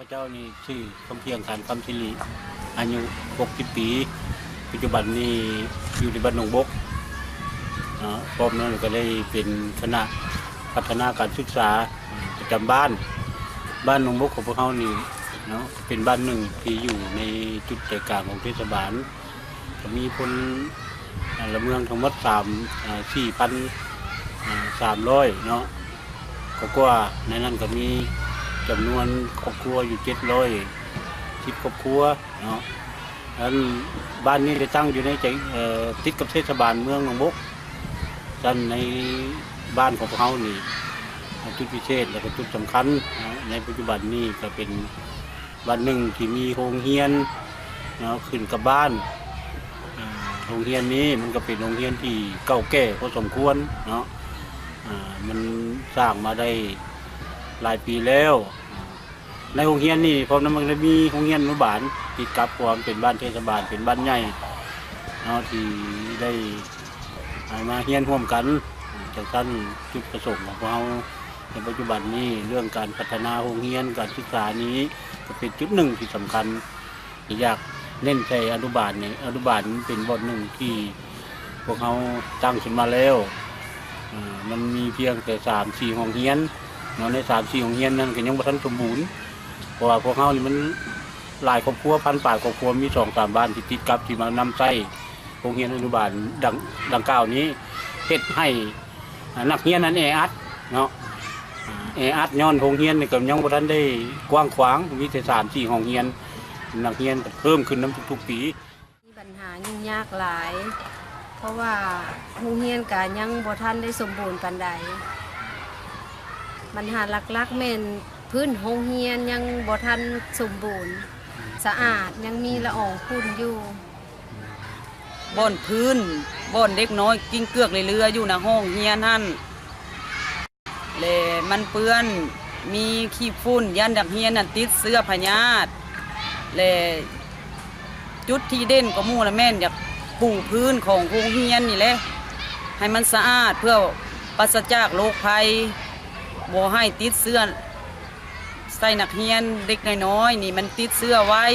พเจ้านี่ชื่อคำเพียงขันคำสิริอายุ60 ปีปัจจุบันนี้อยู่ในบ้านหนองบกพร้อมนั้นก็ได้เป็นคณะพัฒนาการศึกษาประจำบ้านหนองบกของพวกเขานี่เนาะเป็นบ้านหนึ่งที่อยู่ในจุดใจกลางของเทศบาลก็มีคนละเมืองทั้งหมด4,300เนาะก็ในนั้นก็มีจำนวนครอบครัวอยู่710 ครอบครัวเนาะบ้านนี้ได้ตั้งอยู่ในใจติดกับเทศบาลเมืองหนองบกด้านในบ้านของพวกเขานี่จุดพิเศษและก็จุดสำคัญในปัจจุบันนี้ก็เป็นบ้านหนึ่งที่มีโรงเรียนเนาะขึ้นกับบ้านโรงเรียนนี้มันก็เป็นโรงเรียนที่เก่าแก่พอสมควรเนาะมันสร้างมาได้หลายปีแล้วในโรงเรียนนี่พร้อมนั้นมันจะมีโรงเรียนอนุบาลติดกับความเป็นบ้านเทศบาลเป็นบ้านใหญ่เนาะที่ได้มาเรียนร่วมกันจากท่านจุดประสงค์ของเราในปัจจุบันนี้เรื่องการพัฒนาโรงเรียนการศึกษานี้ก็เป็นจุดหนึ่งที่สำคัญที่อยากเน้นใส่อนุบาลนี่อนุบาลเป็นบทหนึ่งที่พวกเขาตั้งขึ้นมาแล้วมันมีเพียงแต่3-4 โรงเรียนเนาะใน3-4 โรงเรียนนั้นก็ยังบ่ทันสมบูรณ์เพราะว่าพวกเขานี่มันหลายครอบครัวพันป่าครอบครัวมี2-3 บ้านที่ติดกับที่มานำใช้โรงเรียนอนุบาลดังกล่าวนี้เฮ็ดให้นักเรียนนั้นแออัดเนาะแออัดย้อนโรงเรียนนี่ก็ยังบ่ทันได้กว้างขวางมีแต่3-4 โรงเรียนนักเรียนเพิ่มขึ้นทุกๆปีมีปัญหายุ่งยากหลายเพราะว่าโรงเรียนก็ยังบ่ทันได้สมบูรณ์ปานใดปัญหาหลักๆแม่นพื้นโรงเรียนยังบ่ทันสมบูรณ์สะอาดยังมีละอองฝุ่นอยู่บ่อนพื้นบ่อนเด็กน้อยกิ้งเกือกเรืออยู่ในห้องเฮียนนั่นเลยมันเปื้อนมีขี้ฝุ่นยันดักเฮียนนั่นติดเสื้อพญาติเลยจุดที่เด่นก็มู่ละแม่นอยากปูพื้นของโรงเรียนนี่แหละให้มันสะอาดเพื่อปราศจากโรคภัยบ่ให้ติดเสื้อใส่นักเรียนเด็กน้อยๆนี่มันติดเสื้อไว้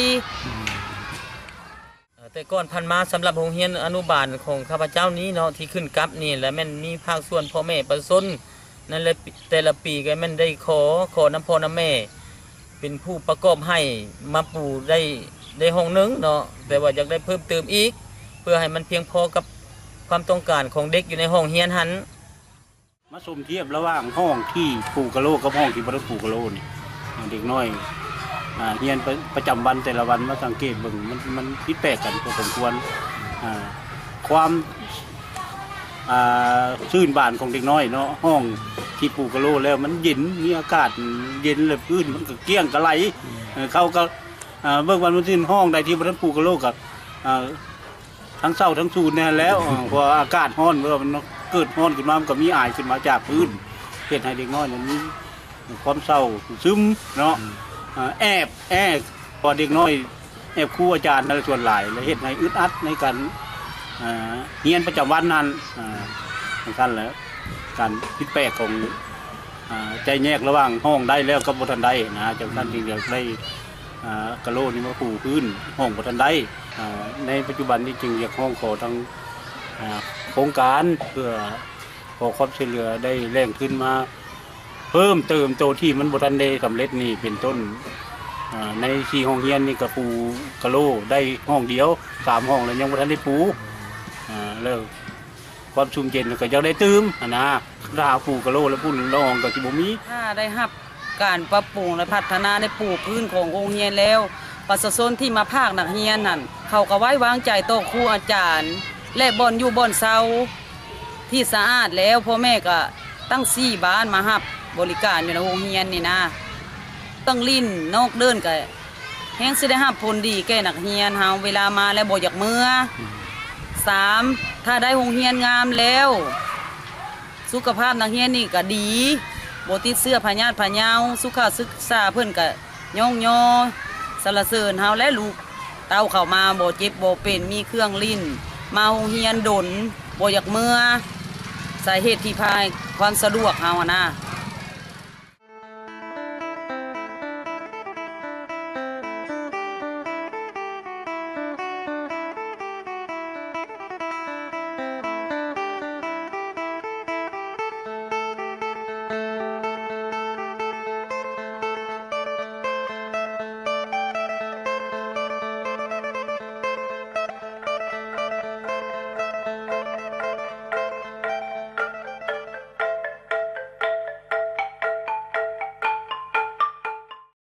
แต่ก่อนพันมาสำหรับโรงเรียนอนุบาลของข้าพเจ้านี้เนาะที่ขึ้นกับนี่และแม่นมีภาคส่วนพ่อแม่ประสนนั่นแหละแต่ละปีก็แม่นได้ขอน้ำพ่อน้ำแม่เป็นผู้ประกอบให้มาปูได้ห้องนึงเนาะแต่ว่าอยากได้เพิ่มเติมอีกเพื่อให้มันเพียงพอกับความต้องการของเด็กอยู่ในห้องเรียนหันมาสมเทียบระหว่างห้องที่ปลูกกะโหลกกับห้องที่บ่ได้ปลูกกะโหลนี่เด็กน้อยเรียนประจำวันแต่ละวันมาสังเกตเบิ่งมันผิดแปลกกันพอสมควรความชื่นบานของเด็กน้อยเนาะห้องที่ปลูกกะโหลแล้วมันเย็นมีอากาศเย็นเลยพื้นมันก็เกลี้ยงกะไหลเขาก็เบิ่งวันมันสิ้นห้องใดที่บ่ได้ปลูกกะโหลกับทั้งเศร้าทั้งสูดแน่แล้วเพราะอากาศร้อนเมื่อมันเกิดร้อนขึ้นมามันก็มีอายขึ้นมาจากพื้นเฮ็ดให้เด็กน้อยนั้นมีความเศร้าซึมเนาะแอบพอเด็กน้อยแอบครูอาจารย์ในส่วนหลายและเฮ็ดให้อึดอัดในการเรียนประจำวันนั้นสำคัญแล้วการผิดแปลกของใจแยกระหว่างห้องได้แล้วกับบ่ทันได้นะจังซั่นจึงอยากได้กะโหลนี่มาปูพื้นห้องบ่ทันได้ในปัจจุบันนี้จึงอยากห้องขอทางโครงการเพื่อขอความช่วยเหลือได้แรงขึ้นมาเพิ่มเติมโตที่มันบ่ทันได้สำเร็จนี่เป็นต้นใน4 ห้องเรียนนี่ก็ปูกะโหลได้ห้องเดียว3 ห้องแล้วยังบ่ทันได้ปูแล้วความชุ่มเย็นก็ยังได้เติมนะถ้าปูกะโหลแล้วปูละห้องก็สิบ่มีถ้าได้รับการปรับปรุงและพัฒนาได้ปูพื้นของโรงเรียนแล้วประชาชนที่มาภาคนักเรียนนั่นเขาก็ไว้วางใจต่อครูอาจารย์และบ่อนอยู่บ่อนเซาที่สะอาดแล้วพ่อแม่ก็ตั้ง4 บ้านมารับบริการอยู่ในโรงเรียนนี่นะต้องลิ้นนอกเดินก็แฮงสิได้รับผลดีแก่นักเรียนเฮาเวลามาแล้วบ่อยากเมื่อ3ถ้าได้โรงเรียนงามแล้วสุขภาพนักเรียนนี่ก็ดีบ่ติดเสื้อพญาติพญาวสุขศึกษาเพิ่นก็ย่องยอสรรเสริญเฮาและลูกเต้าเข้ามาบ่เจ็บบ่เป็นมีเครื่องลิ้นมาโรงเรียนดลบ่อยากเมื่อสาเหตุที่พายความสะดวกเฮานะ